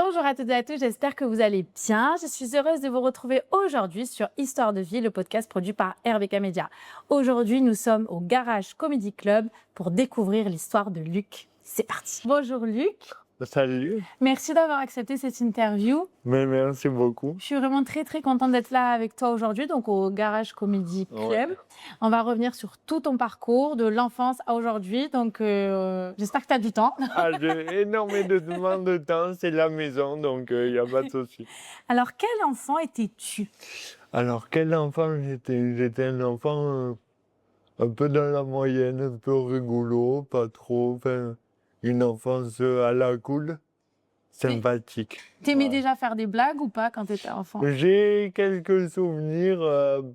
Bonjour à toutes et à tous, j'espère que vous allez bien. Je suis heureuse de vous retrouver aujourd'hui sur Histoire de vie, le podcast produit par RBK Media. Aujourd'hui, nous sommes au Garage Comedy Club pour découvrir l'histoire de Luc. C'est parti. Bonjour Luc. Salut, Merci d'avoir accepté cette interview. mais merci beaucoup. Je suis vraiment très contente d'être là avec toi aujourd'hui, donc au Garage Comedy Club. Ouais. On va revenir sur tout ton parcours, de l'enfance à aujourd'hui, donc j'espère que tu as du temps. Ah, j'ai énormément de temps, c'est la maison, donc il n'y a pas de souci. Alors, quel enfant étais-tu? Alors, quel enfant j'étais? J'étais un enfant un peu dans la moyenne, un peu rigolo, pas trop, enfin, une enfance à la cool, sympathique. T'aimais Voilà. déjà faire des blagues ou pas quand t'étais enfant? J'ai quelques souvenirs,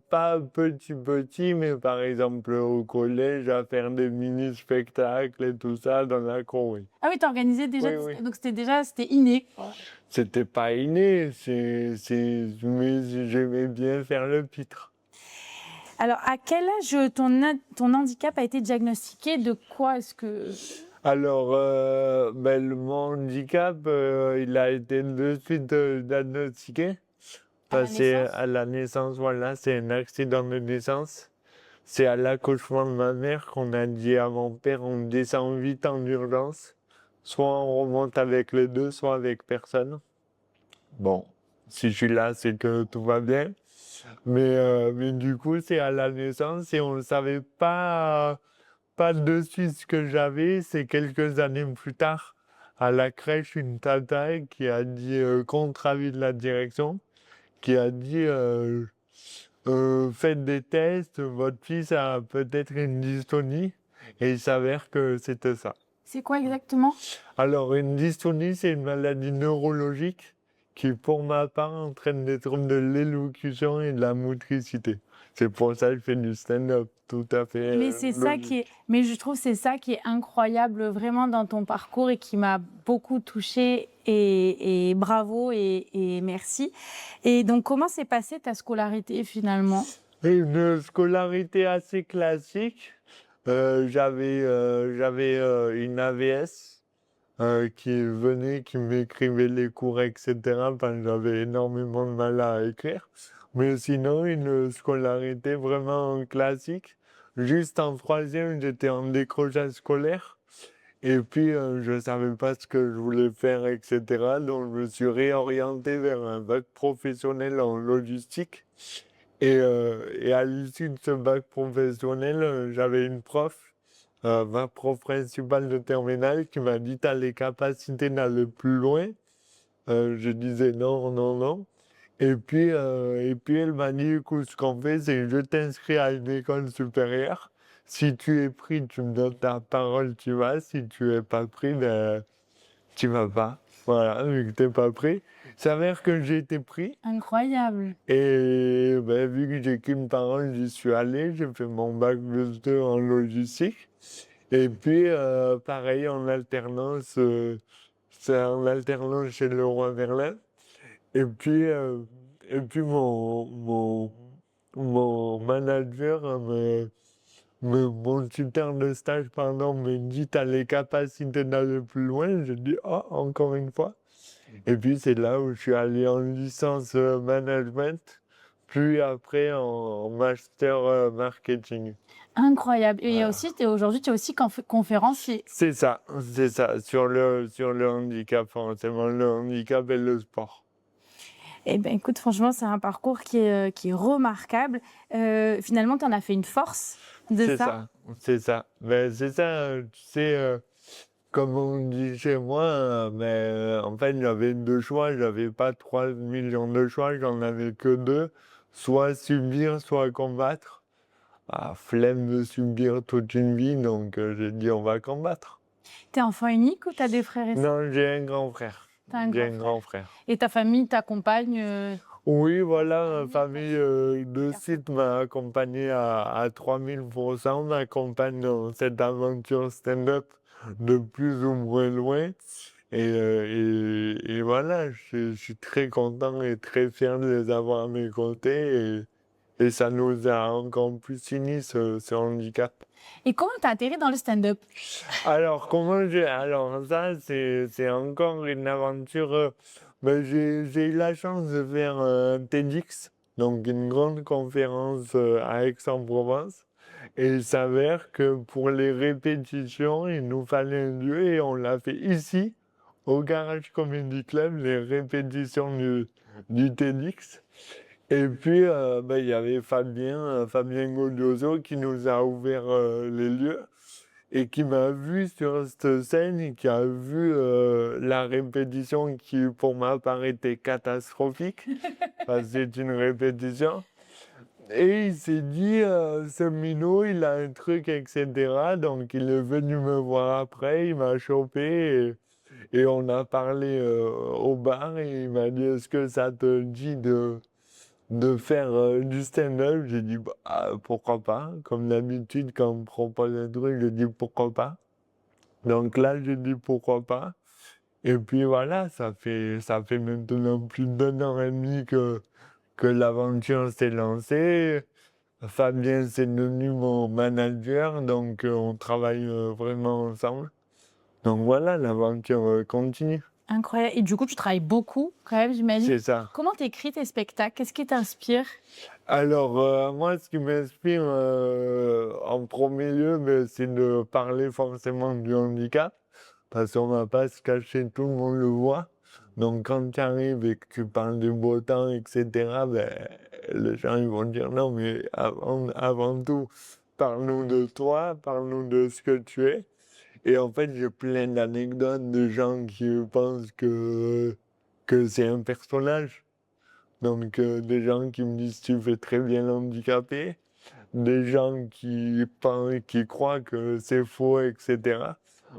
pas petit, mais par exemple au collège, à faire des mini-spectacles et tout ça dans la cour, oui. Ah oui, t'organisais déjà, Oui. donc c'était inné. C'était pas inné, mais j'aimais bien faire le pitre. Alors, à quel âge ton handicap a été diagnostiqué? De quoi est-ce que... Alors, mon handicap, il a été de suite diagnostiqué. À la C'est naissance? à la naissance, voilà, c'est un accident de naissance. C'est à l'accouchement de ma mère qu'on a dit à mon père, on descend vite en urgence. Soit on remonte avec les deux, soit avec personne. Bon, si je suis là, c'est que tout va bien. Mais du coup, c'est à la naissance et on ne savait pas de suite ce que j'avais. C'est quelques années plus tard, à la crèche, une tata qui a dit, contre avis de la direction, qui a dit faites des tests, votre fils a peut-être une dystonie. Et il s'avère que c'était ça. C'est quoi exactement? Alors, une dystonie, c'est une maladie neurologique qui, pour ma part, entraîne des troubles de l'élocution et de la motricité. C'est pour ça que je fais du stand-up, tout à fait Mais c'est ça qui est, logique. mais je trouve que c'est ça qui est incroyable vraiment dans ton parcours et qui m'a beaucoup touchée et bravo et merci. Et donc, comment s'est passée ta scolarité finalement? Et une scolarité assez classique. J'avais une AVS qui venait, qui m'écrivait les cours, etc. Enfin, j'avais énormément de mal à écrire. Mais sinon, une scolarité vraiment classique. Juste en troisième, j'étais en décrochage scolaire. Et puis, je ne savais pas ce que je voulais faire, etc. Donc, je me suis réorienté vers un bac professionnel en logistique. Et à l'issue de ce bac professionnel, j'avais une prof, ma prof principale de terminale, qui m'a dit: t'as les capacités d'aller plus loin. Je disais non, non, non. Et puis elle m'a dit: écoute, ce qu'on fait, c'est que je t'inscris à une école supérieure. Si tu es pris, tu me donnes ta parole, tu vas. Si tu es pas pris, ben, tu vas pas. Voilà, vu que t'es pas pris. Il s'avère que j'ai été pris. Incroyable. Et ben, vu que j'ai qu'une parole, j'y suis allé, j'ai fait mon bac plus 2 en logistique. Et puis, pareil, en alternance, c'est en alternance chez Leroy Merlin. Et puis, euh, et puis mon manager, mon tuteur de stage, pardon, me dit: t'as les capacités d'aller plus loin. Je dis: oh, encore une fois. Et puis c'est là où je suis allé en licence management, puis après en master marketing. Incroyable. Et Voilà. aussi, aujourd'hui, tu es aussi conférencier. C'est ça, sur le handicap, forcément, le handicap et le sport. Eh ben, écoute, franchement, c'est un parcours qui est remarquable. Finalement, tu en as fait une force de C'est ça. ça, c'est ça. Mais c'est ça, tu sais, comme on dit chez moi, en fait, j'avais deux choix, j'avais pas 3 millions de choix, j'en avais que deux, soit subir, soit combattre. Ah, flemme de subir toute une vie, donc j'ai dit on va combattre. T'es enfant unique ou t'as des frères et sœurs? Non, j'ai un grand frère. T'as un J'ai grand un frère. grand frère. Et ta famille t'accompagne Oui, voilà, la famille de site m'a accompagné à 3000%, m'accompagne dans cette aventure stand-up de plus ou moins loin. Et voilà, je suis très content et très fier de les avoir à mes côtés. Et ça nous a encore plus unis, ce handicap. Et comment tu as atterri dans le stand-up? Alors, alors ça, c'est encore une aventure. Ben, j'ai eu la chance de faire un TEDx, donc une grande conférence à Aix-en-Provence. Et il s'avère que pour les répétitions, il nous fallait un lieu et on l'a fait ici, au Garage Comedy Club, les répétitions du TEDx. Et puis, ben, il y avait Fabien Godioso qui nous a ouvert les lieux et qui m'a vu sur cette scène et qui a vu la répétition qui, pour ma part, était catastrophique, parce que c'est une répétition. Et il s'est dit, ce minot, il a un truc, etc. Donc, il est venu me voir après, il m'a chopé et on a parlé au bar et il m'a dit, est-ce que ça te dit de faire du stand-up? J'ai dit, bah, pourquoi pas? Comme d'habitude, quand on me propose un truc, je dis pourquoi pas. Donc là, j'ai dit pourquoi pas. Et puis voilà, ça fait maintenant plus d'1 an et demi que l'aventure s'est lancée. Fabien, c'est devenu mon manager, donc on travaille vraiment ensemble. Donc voilà, l'aventure continue. Incroyable. Et du coup, tu travailles beaucoup quand même, j'imagine. C'est ça. Comment t'écris tes spectacles? Qu'est-ce qui t'inspire? Alors, moi, ce qui m'inspire en premier lieu, ben, c'est de parler forcément du handicap, parce qu'on ne va pas se cacher, tout le monde le voit. Donc, quand tu arrives et que tu parles du beau temps, etc., ben, les gens ils vont dire non, mais avant tout, parle-nous de toi, parle-nous de ce que tu es. Et en fait, j'ai plein d'anecdotes de gens qui pensent que c'est un personnage. Donc, des gens qui me disent tu fais très bien l'handicapé, des gens qui croient que c'est faux, etc.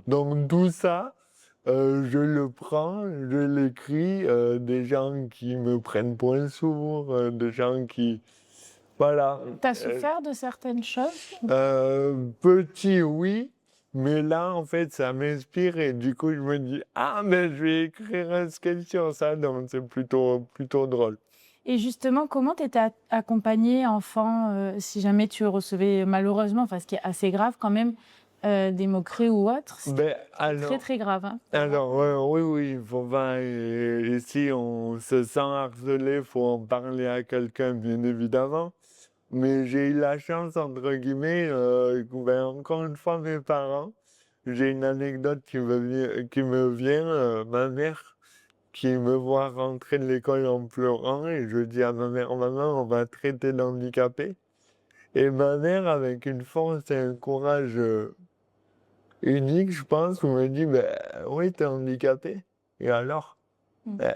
Donc, tout ça, je le prends, je l'écris, des gens qui me prennent pour un sourd, des gens qui. Voilà. T'as souffert de certaines choses? Petit, oui. Mais là, en fait, ça m'inspire et du coup, je me dis, ah, mais je vais écrire un sketch sur ça, donc c'est plutôt drôle. Et justement, comment t'étais accompagné enfant si jamais tu recevais malheureusement, enfin ce qui est assez grave quand même, des moqueries ou autre? C'est Ben, très très grave, hein. alors, oui, oui, il faut pas, et si on se sent harcelé, il faut en parler à quelqu'un, bien évidemment. Mais j'ai eu la chance, entre guillemets, ben, encore une fois, mes parents, j'ai une anecdote qui me vient, ma mère qui me voit rentrer de l'école en pleurant et je dis à ma mère, maman, on va traiter d'handicapé. Et ma mère, avec une force et un courage unique, je pense, me dit, ben oui, t'es handicapé. Et alors? Mm. Ben,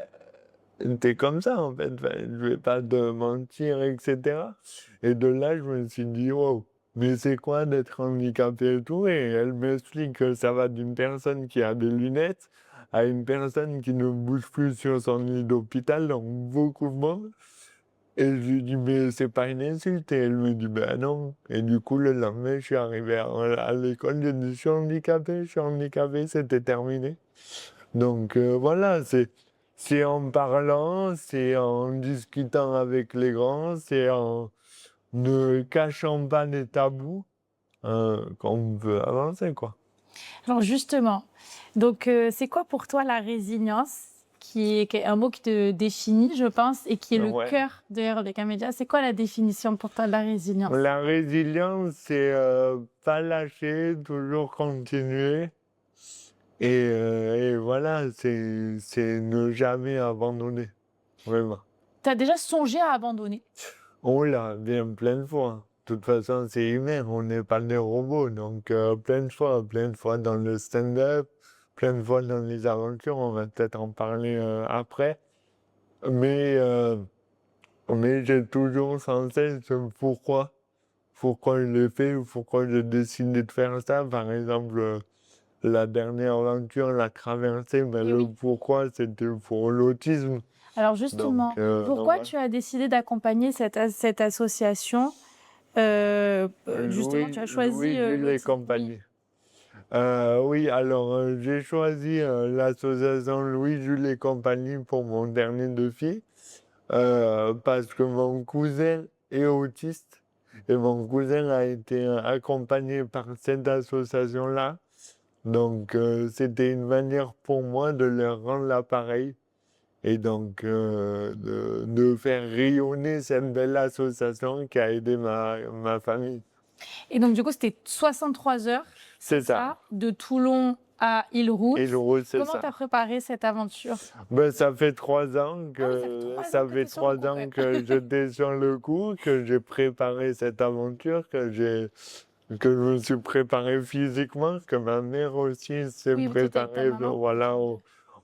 t'es comme ça, en fait. Enfin, je vais pas te mentir, etc. Et de là, je me suis dit, wow, mais c'est quoi d'être handicapé et tout? Et elle m'explique que ça va d'une personne qui a des lunettes à une personne qui ne bouge plus sur son lit d'hôpital, donc beaucoup de monde. Et je lui dis, mais c'est pas une insulte. Et elle me dit, ben non. Et du coup, le lendemain, je suis arrivé à l'école, j'ai dit, je suis handicapé, c'était terminé. Donc voilà, c'est en parlant, c'est en discutant avec les grands, c'est en ne cachant pas les tabous qu'on peut avancer, quoi. Alors justement, donc c'est quoi pour toi la résilience, qui est un mot qui te définit, je pense, et qui est le Ouais. cœur de RBK Media? C'est quoi la définition pour toi de la résilience? La résilience, c'est pas lâcher, toujours continuer. Et voilà, c'est ne jamais abandonner, vraiment. Tu as déjà songé à abandonner? On l'a bien plein de fois. De toute façon, c'est humain, on n'est pas des robots. Donc, plein de fois dans le stand-up, plein de fois dans les aventures, on va peut-être en parler après. Mais, euh, mais j'ai toujours sans cesse ce pourquoi je l'ai fait ou pourquoi j'ai décidé de faire ça. Par exemple, la dernière aventure, la traversée, ben, Eh le oui. pourquoi, c'était pour l'autisme. Alors Donc, justement, donc pourquoi voilà. tu as décidé d'accompagner cette association? Justement, tu as choisi Louis Jules et l'autisme. Oui. compagnie. Oui, alors j'ai choisi l'association Louis Jules et compagnie pour mon dernier défi parce que mon cousin est autiste Et mon cousin a été accompagné par cette association-là. Donc, c'était une manière pour moi de leur rendre l'appareil et donc de faire rayonner cette belle association qui a aidé ma famille. Et donc, du coup, c'était 63 heures, C'est ça. de Toulon à Île-Route. Et le rôle, c'est Comment ça. tu as préparé cette aventure? Ben, ça fait 3 ans Ah oui, ça fait 3 ans que t'étais sur le coup, quand même. que j'étais sur le coup, que j'ai préparé cette aventure, que je me suis préparé physiquement, que ma mère aussi s'est Oui, tu étais avec ta préparée. maman. Voilà,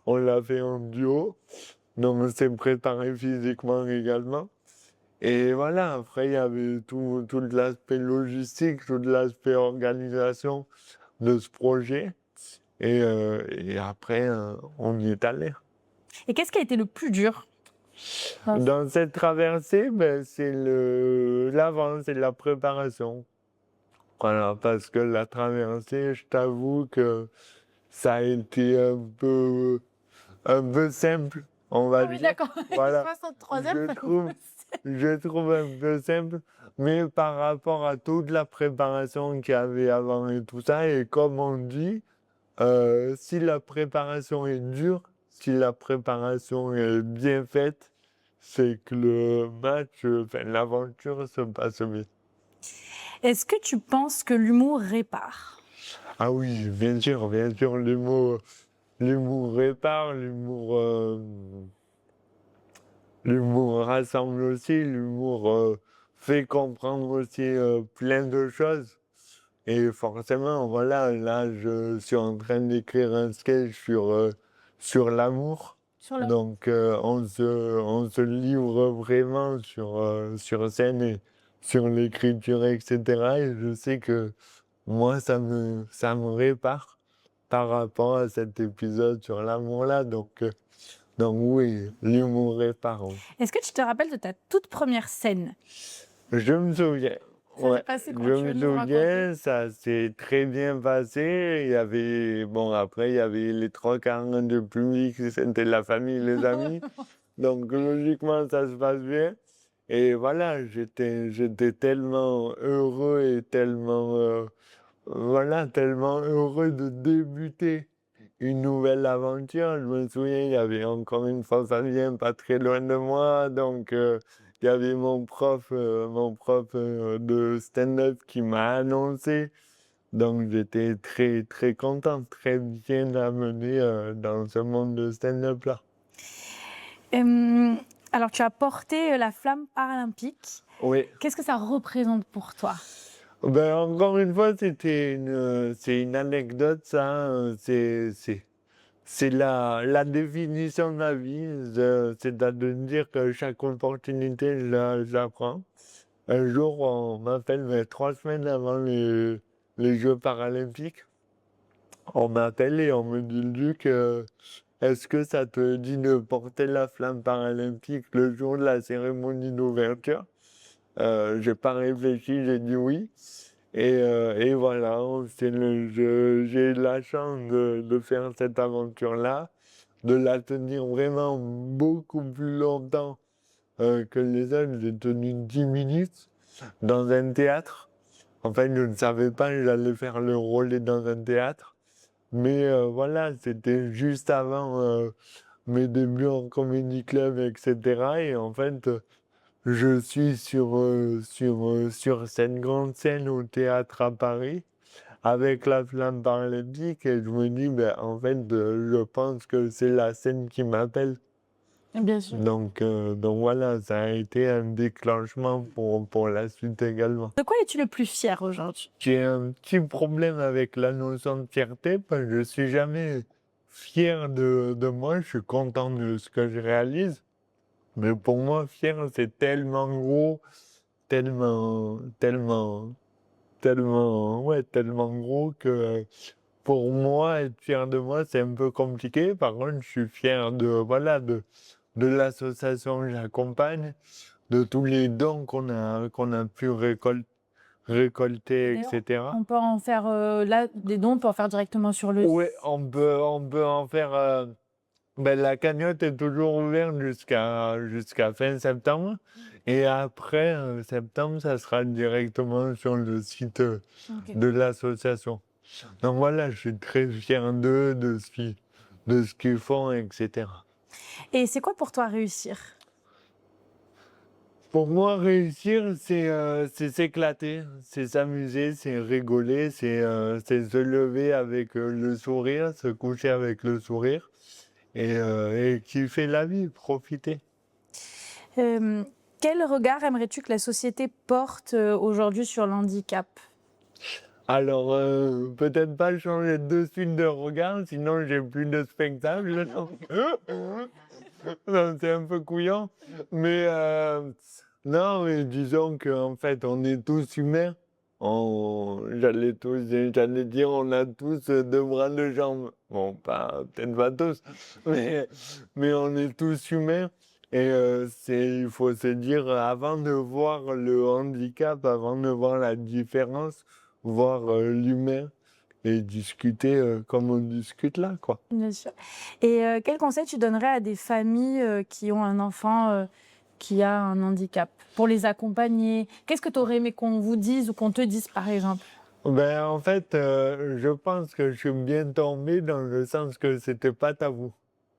on l'a fait en duo. Donc, on s'est préparé physiquement également. Et voilà, après, il y avait tout l'aspect logistique, tout l'aspect organisation de ce projet. Et après, on y est allé. Et qu'est-ce qui a été le plus dur? Dans cette traversée, ben, c'est l'avance et la préparation. Voilà, parce que la traversée, je t'avoue que ça a été un peu simple, on va Ah oui, dire. d'accord. Voilà, 63 heures, je ça trouve, je trouve un peu simple, mais par rapport à toute la préparation qu'il y avait avant et tout ça, et comme on dit, si la préparation est dure, si la préparation est bien faite, c'est que le match, enfin l'aventure se passe bien. Est-ce que tu penses que l'humour répare? Ah oui, bien sûr, l'humour répare, l'humour rassemble aussi, l'humour fait comprendre aussi plein de choses. Et forcément, voilà, là, je suis en train d'écrire un sketch sur l'amour. Sur le... Donc, on se livre vraiment sur scène et sur l'écriture, etc. Et je sais que moi, ça me répare par rapport à cet épisode sur l'amour-là. Donc oui, l'humour répare. Oui. Est-ce que tu te rappelles de ta toute première scène? Je me souviens. Ça s'est Ouais, passé je quand tu me veux nous raconter? souviens, ça s'est très bien passé. Il y avait, bon, après, il y avait les 3 quarts de public, c'était la famille, les amis. Donc, logiquement, ça se passe bien. Et voilà, j'étais tellement heureux et tellement, voilà, tellement heureux de débuter une nouvelle aventure. Je me souviens, il y avait encore une fois Fabien pas très loin de moi, donc il y avait mon prof de stand-up qui m'a annoncé. Donc j'étais très très content, très bien amené dans ce monde de stand-up là. Euh, alors, tu as porté la flamme paralympique. Oui. Qu'est-ce que ça représente pour toi? Ben, encore une fois, c'est une anecdote, ça. C'est la définition de ma vie. C'est de dire que chaque opportunité, je la prends. Un jour, on m'appelle, mais 3 semaines avant les Jeux paralympiques, on m'appelle et on me dit, Luc, est-ce que ça te dit de porter la flamme paralympique le jour de la cérémonie d'ouverture? J'ai pas réfléchi, j'ai dit oui. Et voilà, j'ai eu la chance de faire cette aventure-là, de la tenir vraiment beaucoup plus longtemps que les autres. J'ai tenu 10 minutes dans un théâtre. En fait, je ne savais pas que j'allais faire le relais dans un théâtre. Mais voilà, c'était juste avant mes débuts en comedy club, etc. Et en fait, je suis sur cette grande scène au théâtre à Paris avec la flamme paralympique et je me dis, ben, en fait, je pense que c'est la scène qui m'appelle. Bien sûr. Donc voilà, ça a été un déclenchement pour la suite également. De quoi es-tu le plus fier aujourd'hui? J'ai un petit problème avec la notion de fierté parce que je suis jamais fier de moi, je suis content de ce que je réalise. Mais pour moi, fier, c'est tellement gros, tellement gros que pour moi, être fier de moi, c'est un peu compliqué. Par contre, je suis fier voilà, de l'association que j'accompagne, de tous les dons qu'on a pu récolter, D'ailleurs, etc. on peut en faire là des dons, on peut en faire directement sur le. Oui, on peut en faire. Ben, la cagnotte est toujours ouverte jusqu'à fin septembre. Et après septembre, ça sera directement sur le site Ok. de l'association. Donc voilà, je suis très fier d'eux, de ce qu'ils font, etc. Et c'est quoi pour toi réussir? Pour moi, réussir, c'est s'éclater, c'est s'amuser, c'est rigoler, c'est se lever avec le sourire, se coucher avec le sourire et kiffer la vie, profiter. Euh, Quel regard aimerais-tu que la société porte aujourd'hui sur le handicap? Alors, peut-être pas changer de suite de regard, sinon j'ai plus de spectacle. Non, c'est un peu couillant. Mais non, mais disons qu'en fait, on est tous humains. J'allais dire, on a tous deux bras, deux jambes. Bon, peut-être pas tous, mais, mais on est tous humains. Et il faut se dire, avant de voir le handicap, avant de voir la différence, voir l'humain et discuter comme on discute là, quoi. Bien sûr. Et quel conseil tu donnerais à des familles qui ont un enfant qui a un handicap pour les accompagner? Qu'est-ce que tu aurais aimé qu'on vous dise ou qu'on te dise, par exemple? Ben, en fait, je pense que je suis bien tombé dans le sens que c'était pas tabou.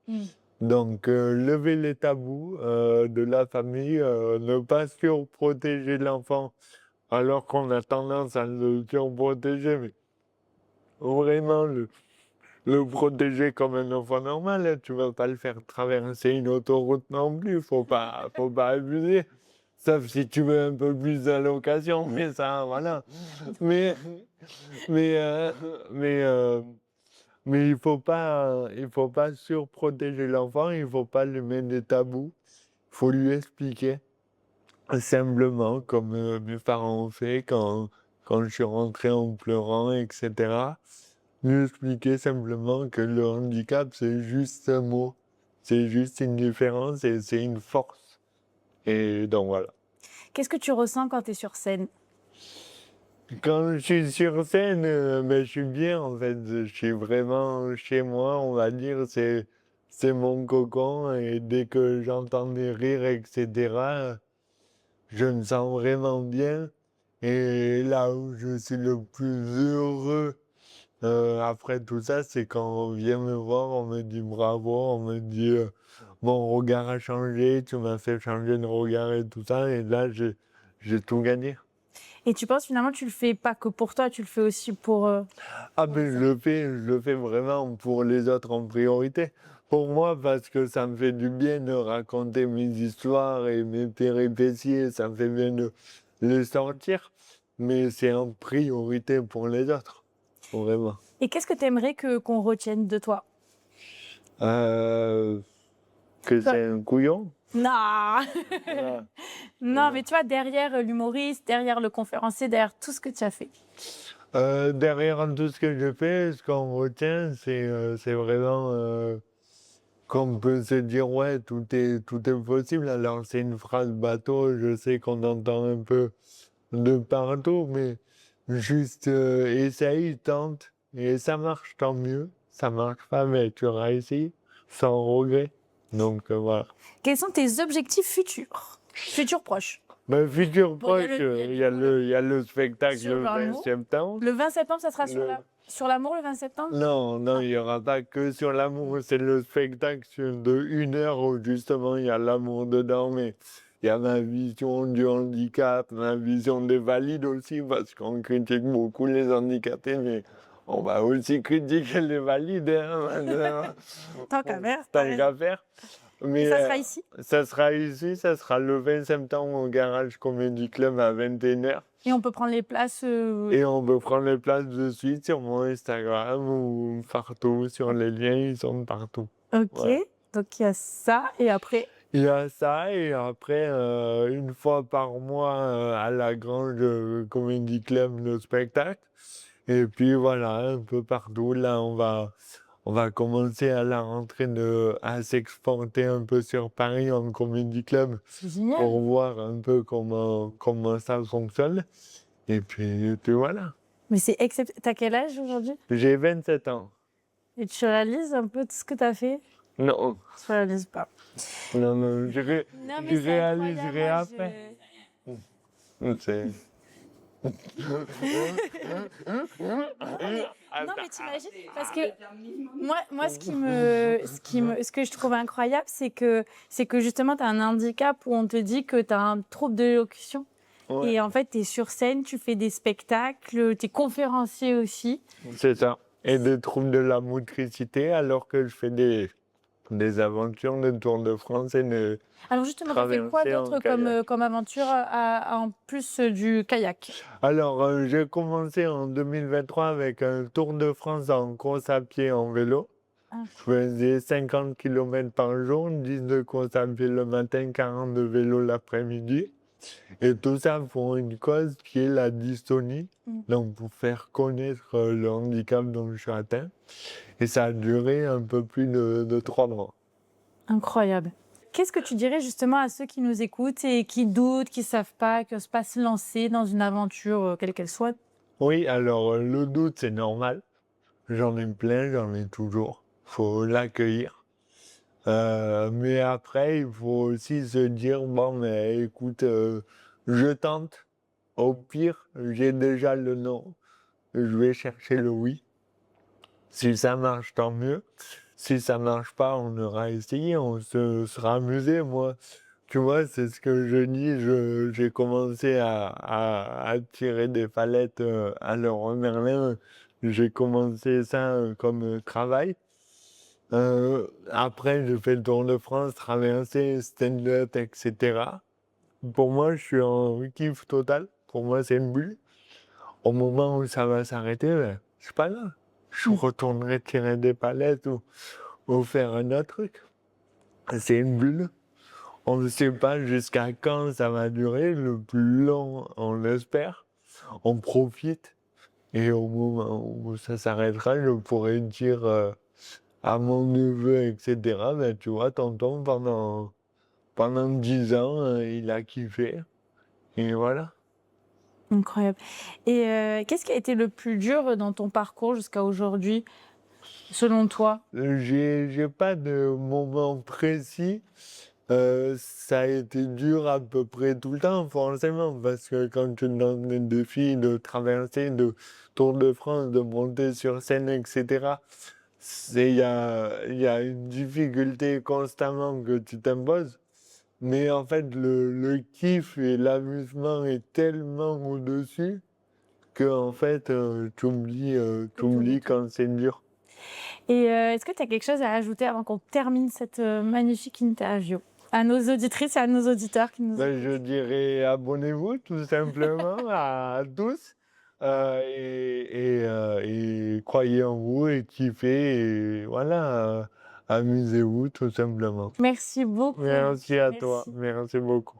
Mm. Donc, lever les tabous de la famille, ne pas surprotéger l'enfant alors qu'on a tendance à le surprotéger, mais vraiment le protéger comme un enfant normal, hein. Tu vas pas le faire traverser une autoroute non plus, faut pas abuser. Sauf si tu veux un peu plus d'allocation, mais ça, voilà. Mais, mais, euh, mais, euh, mais il faut pas surprotéger l'enfant, il faut pas lui mettre des tabous. Il faut lui expliquer simplement, comme mes parents ont fait quand je suis rentré en pleurant, etc. Lui expliquer simplement que le handicap, c'est juste un mot, c'est juste une différence et c'est une force. Et donc voilà. Qu'est-ce que tu ressens quand tu es sur scène? Quand je suis sur scène, ben, je suis bien en fait. Je suis vraiment chez moi, on va dire. C'est mon cocon. Et dès que j'entends des rires, etc., je me sens vraiment bien. Et là où je suis le plus heureux après tout ça, c'est quand on vient me voir, on me dit bravo, on me dit mon regard a changé, tu m'as fait changer de regard et tout ça. Et là, j'ai tout gagné. Et tu penses finalement tu le fais pas que pour toi, tu le fais aussi pour... Ah ben je le fais vraiment pour les autres en priorité. Pour moi, parce que ça me fait du bien de raconter mes histoires et mes péripéties, ça me fait bien de les sortir. Mais c'est en priorité pour les autres, vraiment. Et qu'est-ce que tu aimerais qu'on retienne de toi? Euh, que Toi- c'est un couillon? Non. Voilà. Non, mais tu vois, derrière l'humoriste, derrière le conférencier, derrière tout ce que tu as fait. Derrière tout ce que je fais, ce qu'on retient, c'est vraiment qu'on peut se dire, ouais, tout est possible. Alors, c'est une phrase bateau, je sais qu'on entend un peu de partout, mais juste essaye, tente, et ça marche, tant mieux. Ça marche pas, mais tu auras essayé, sans regret. Donc, voilà. Quels sont tes objectifs futurs? Futurs proches. Ben, futur Bon, il y a proche, il y a le spectacle sur le 20 l'amour. septembre. Le 20 septembre, ça sera Le- sur l'amour le 20 septembre? Non, non, il n'y aura pas que sur l'amour. C'est le spectacle de 1 heure où justement il y a l'amour dedans, mais il y a ma vision du handicap, ma vision des valides aussi, parce qu'on critique beaucoup les handicapés, mais on va aussi critiquer les valides, hein, maintenant. Tant qu'à faire. Tant qu'à faire. Et Mais ça sera ici. ça sera ici, ça sera le 20 septembre au Garage Comedy Club à 21 h. Et on peut prendre les places. Et on peut prendre les places de suite sur mon Instagram ou partout, sur les liens, ils sont partout. Ok. Voilà. Donc il y a ça. Et après. Il y a ça, et après, une fois par mois, à la Grange Comedy Club, le spectacle. Et puis voilà, un peu partout. Là, on va commencer à la rentrée à s'exporter un peu sur Paris en Comedy Club C'est génial. pour voir un peu comment ça fonctionne. Et puis voilà. Mais c'est exceptionnel. T'as quel âge aujourd'hui? J'ai 27 ans. Et tu réalises un peu tout ce que t'as fait? Non, Je réalise pas. non, Non, mais je c'est incroyable. réaliserai Moi, après. C'est... Non, mais t'imagines, parce que moi, ce que je trouve incroyable, c'est que justement, tu as un handicap où on te dit que tu as un trouble de l'élocution. Ouais, Et en fait, tu es sur scène, tu fais des spectacles, tu es conférencier aussi. c'est ça. Et des troubles de la motricité alors que je fais des aventures de Tour de France et de Alors justement, tu as fait quoi traversées en d'autre kayak. comme aventure en plus du kayak? Alors, j'ai commencé en 2023 avec un Tour de France en course à pied en vélo. Ah. Je faisais 50 km par jour, 10 de course à pied le matin, 40 de vélo l'après-midi. Et tout ça pour une cause qui est la dystonie, donc pour faire connaître le handicap dont je suis atteint. Et ça a duré un peu plus de 3 mois. Incroyable. Qu'est-ce que tu dirais justement à ceux qui nous écoutent et qui doutent, qui ne savent pas, qui n'osent pas se lancer dans une aventure, quelle qu'elle soit? Oui, alors le doute, c'est normal. J'en ai plein, j'en ai toujours. Faut l'accueillir. Mais après, il faut aussi se dire, bon, mais écoute, je tente. Au pire, j'ai déjà le non. Je vais chercher le oui. Si ça marche, tant mieux. Si ça marche pas, on aura essayé, on se sera amusé. Moi, tu vois, c'est ce que je dis. J'ai commencé à tirer des palettes à Leroy Merlin. J'ai commencé ça comme travail. Après, je fais le Tour de France, traversée, stand-up, etc. Pour moi, je suis en kiff total. Pour moi, c'est une bulle. Au moment où ça va s'arrêter, ben, c'est pas grave. Je retournerai tirer des palettes ou faire un autre truc. C'est une bulle. On ne sait pas jusqu'à quand ça va durer. Le plus long, on l'espère. On profite. Et au moment où ça s'arrêtera, je pourrais dire à mon neveu, etc., ben, tu vois, tonton, pendant 10 ans, il a kiffé. Et voilà. Incroyable. Et qu'est-ce qui a été le plus dur dans ton parcours jusqu'à aujourd'hui, selon toi? J'ai pas de moment précis. Ça a été dur à peu près tout le temps, forcément, parce que quand tu donnes des défis de traverser, de Tour de France, de monter sur scène, etc., il y a une difficulté constamment que tu t'imposes. Mais en fait, le kiff et l'amusement est tellement au-dessus que en fait, tu oublies quand c'est dur. Et est-ce que tu as quelque chose à ajouter avant qu'on termine cette magnifique interview? À nos auditrices et à nos auditeurs qui nous Ben, écoutent. je dirais abonnez-vous tout simplement à tous et croyez en vous et kiffez et voilà, amusez-vous tout simplement. Merci beaucoup. Merci à toi, Merci. merci beaucoup.